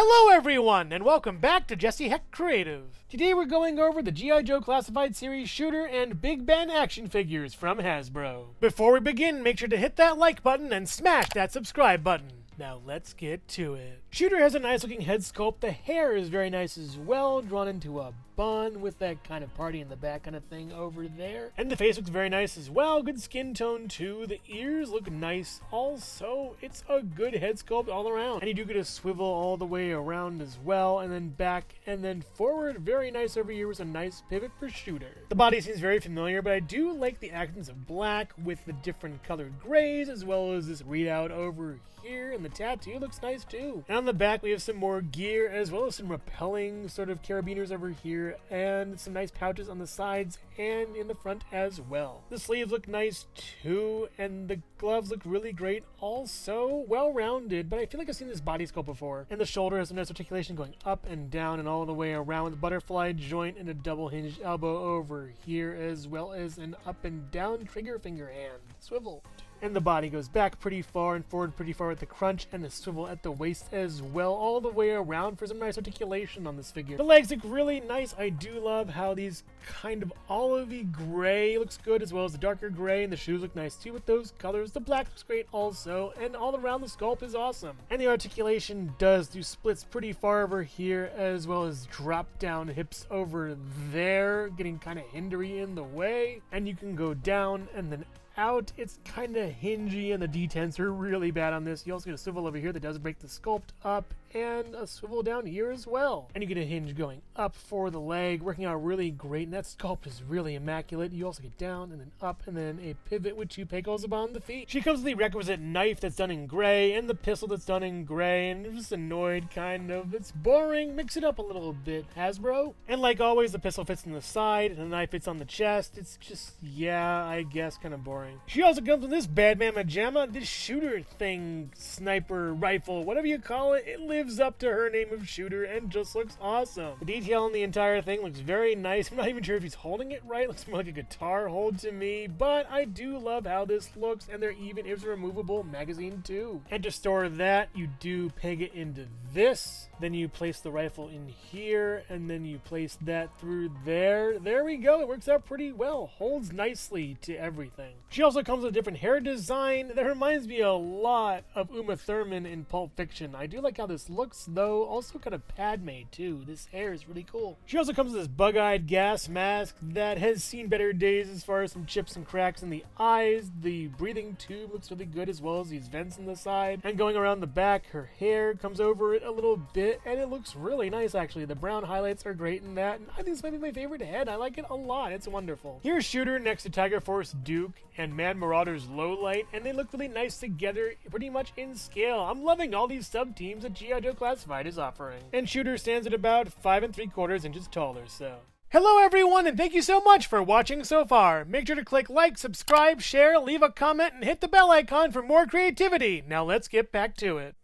Hello everyone, and welcome back to Jesse Hecht Creative. Today we're going over the G.I. Joe Classified Series shooter and Big Ben action figures from Hasbro. Before we begin, make sure to hit that like button and smash that subscribe button. Now let's get to it. Shooter has a nice looking head sculpt. The hair is very nice as well, drawn into a bun with that kind of party in the back kind of thing over there. And the face looks very nice as well. Good skin tone too. The ears look nice also. It's a good head sculpt all around. And you do get a swivel all the way around as well, and then back and then forward. Very nice over here with a nice pivot for Shooter. The body seems very familiar, but I do like the accents of black with the different colored grays, as well as this readout over here, and the tattoo looks nice too. And on the back we have some more gear, as well as some rappelling sort of carabiners over here, and some nice pouches on the sides and in the front as well. The sleeves look nice too, and the gloves look really great also. Well rounded, but I feel like I've seen this body sculpt before. And the shoulder has some nice articulation going up and down and all the way around, with a butterfly joint and a double hinged elbow over here, as well as an up and down trigger finger hand swivel. And the body goes back pretty far and forward pretty far with the crunch and the swivel at the waist as well, all the way around for some nice articulation on this figure. The legs look really nice. I do love how these kind of olivey gray looks good, as well as the darker gray, and the shoes look nice too with those colors. The black looks great also, and all around the sculpt is awesome. And the articulation does do splits pretty far over here, as well as drop down hips over there, getting kind of hindery in the way. And you can go down and then out. It's kind of hingy, and the detents are really bad on this. You also get a swivel over here that does break the sculpt up, and a swivel down here as well. And you get a hinge going up for the leg, working out really great, and that sculpt is really immaculate. You also get down and then up, and then a pivot with two pecos upon the feet. She comes with the requisite knife that's done in gray, and the pistol that's done in gray, and I'm just annoyed kind of. It's boring. Mix it up a little bit, Hasbro. And like always, the pistol fits in the side, and the knife fits on the chest. It's just, yeah, I guess kind of boring. She also comes with this bad mamma jamma, this shooter thing, sniper, rifle, whatever you call it. It lives up to her name of Shooter and just looks awesome. The detail on the entire thing looks very nice. I'm not even sure if he's holding it right. It looks more like a guitar hold to me, but I do love how this looks, and there even is a removable magazine too. And to store that, you do peg it into this, then you place the rifle in here, and then you place that through there. There we go. It works out pretty well. Holds nicely to everything. She also comes with a different hair design that reminds me a lot of Uma Thurman in Pulp Fiction. I do like how this looks, though. Also kind of Padme, too. This hair is really cool. She also comes with this bug-eyed gas mask that has seen better days as far as some chips and cracks in the eyes. The breathing tube looks really good, as well as these vents in the side. And going around the back, her hair comes over it a little bit, and it looks really nice, actually. The brown highlights are great in that, and I think this might be my favorite head. I like it a lot. It's wonderful. Here's Shooter next to Tiger Force Duke and Mad Marauder's Lowlight, and they look really nice together, pretty much in scale. I'm loving all these sub-teams that G.I. Joe Classified is offering. And Shooter stands at about 5 3/4 inches tall or so. Hello everyone, and thank you so much for watching so far. Make sure to click like, subscribe, share, leave a comment, and hit the bell icon for more creativity. Now let's get back to it.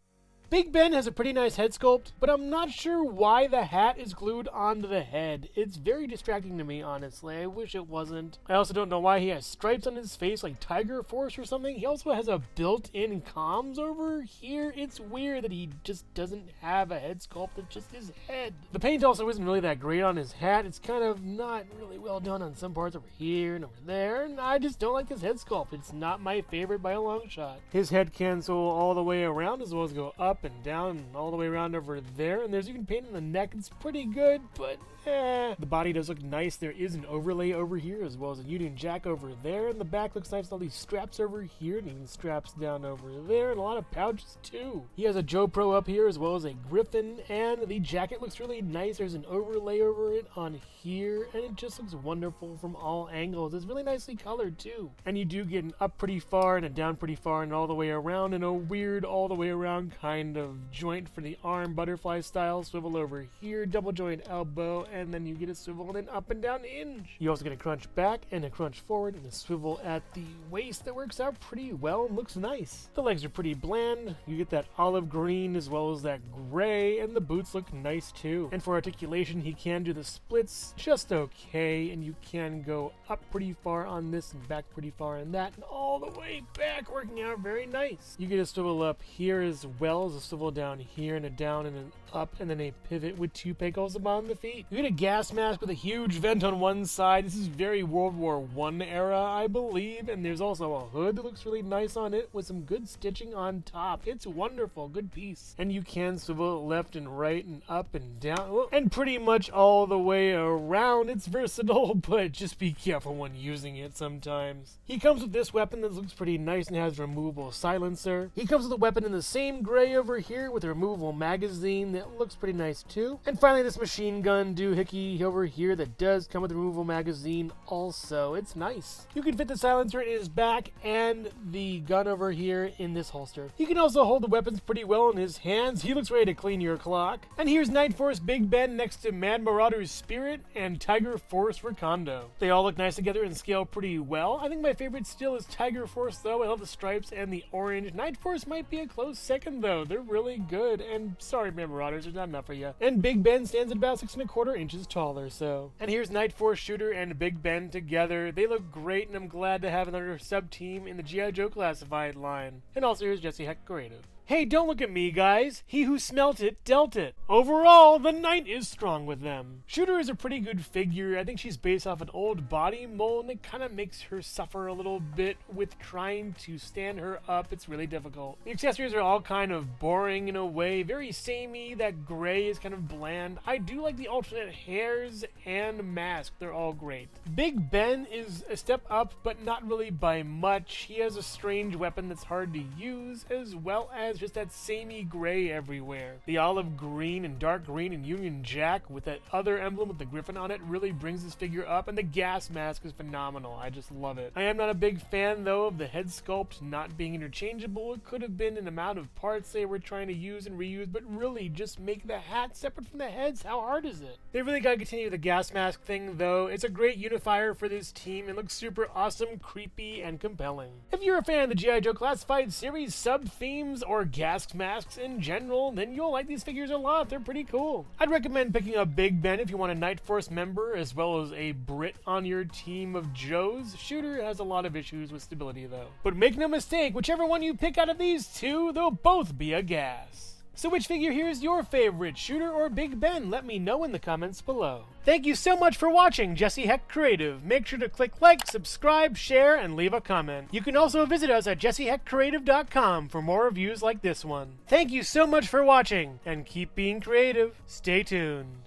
Big Ben has a pretty nice head sculpt, but I'm not sure why the hat is glued onto the head. It's very distracting to me, honestly. I wish it wasn't. I also don't know why he has stripes on his face like Tiger Force or something. He also has a built-in comms over here. It's weird that he just doesn't have a head sculpt. It's just his head. The paint also isn't really that great on his hat. It's kind of not really well done on some parts over here and over there, and I just don't like his head sculpt. It's not my favorite by a long shot. His head cancel all the way around, as well as go up and down and all the way around over there, and there's even paint on the neck. It's pretty good, but the body does look nice. There is an overlay over here, as well as a Union Jack over there, and the back looks nice with all these straps over here, and even straps down over there, and a lot of pouches too. He has a Joe Pro up here, as well as a Griffin, and the jacket looks really nice. There's an overlay over it on here, and it just looks wonderful from all angles. It's really nicely colored too. And you do get an up pretty far and a down pretty far and all the way around, and a weird all the way around kind of joint for the arm, butterfly style, swivel over here, double joint elbow, and then you get a swivel and an up and down hinge. You also get a crunch back and a crunch forward and a swivel at the waist that works out pretty well and looks nice. The legs are pretty bland. You get that olive green as well as that gray, and the boots look nice too. And for articulation, he can do the splits just okay, and you can go up pretty far on this and back pretty far on that, and all the way back, working out very nice. You get a swivel up here as well a swivel down here and a down and an up and then a pivot with 2 pickles upon the feet. You get a gas mask with a huge vent on one side. This is very World War I era, I believe, and there's also a hood that looks really nice on it with some good stitching on top. It's wonderful, good piece. And you can swivel it left and right and up and down and pretty much all the way around. It's versatile, but just be careful when using it sometimes. He comes with this weapon that looks pretty nice and has a removable silencer. He comes with a weapon in the same gray over here with a removable magazine that looks pretty nice too. And finally this machine gun doohickey over here that does come with a removable magazine also. It's nice. You can fit the silencer in his back and the gun over here in this holster. He can also hold the weapons pretty well in his hands. He looks ready to clean your clock. And here's Night Force Big Ben next to Mad Marauder's Spirit and Tiger Force Recondo. They all look nice together and scale pretty well. I think my favorite still is Tiger Force though. I love the stripes and the orange. Night Force might be a close second though. They're really good. And sorry Mad Marauders, there's not enough for you. And Big Ben stands at about 6¼ inches taller, so. And here's Night Force Shooter and Big Ben together. They look great and I'm glad to have another sub-team in the G.I. Joe Classified line. And also here's Jesse Hecht Creative. Hey, don't look at me, guys. He who smelt it, dealt it. Overall, the night is strong with them. Shooter is a pretty good figure. I think she's based off an old body mold, and it kind of makes her suffer a little bit with trying to stand her up. It's really difficult. The accessories are all kind of boring in a way, very samey. That gray is kind of bland. I do like the alternate hairs and mask. They're all great. Big Ben is a step up, but not really by much. He has a strange weapon that's hard to use, as well as just that samey gray everywhere. The olive green and dark green and Union Jack with that other emblem with the griffin on it really brings this figure up, and the gas mask is phenomenal. I just love it. I am not a big fan though of the head sculpt not being interchangeable. It could have been an amount of parts they were trying to use and reuse, but really just make the hat separate from the heads. How hard is it? They really gotta continue the gas mask thing though. It's a great unifier for this team and looks super awesome, creepy, and compelling. If you're a fan of the G.I. Joe Classified series sub-themes or gas masks in general, then you'll like these figures a lot. They're pretty cool. I'd recommend picking up Big Ben if you want a Night Force member as well as a Brit on your team of Joes. Shooter has a lot of issues with stability though. But make no mistake, whichever one you pick out of these two, they'll both be a gas. So which figure here is your favorite, Shooter or Big Ben? Let me know in the comments below. Thank you so much for watching Jesse Hecht Creative. Make sure to click like, subscribe, share, and leave a comment. You can also visit us at jessehechtcreative.com for more reviews like this one. Thank you so much for watching, and keep being creative. Stay tuned.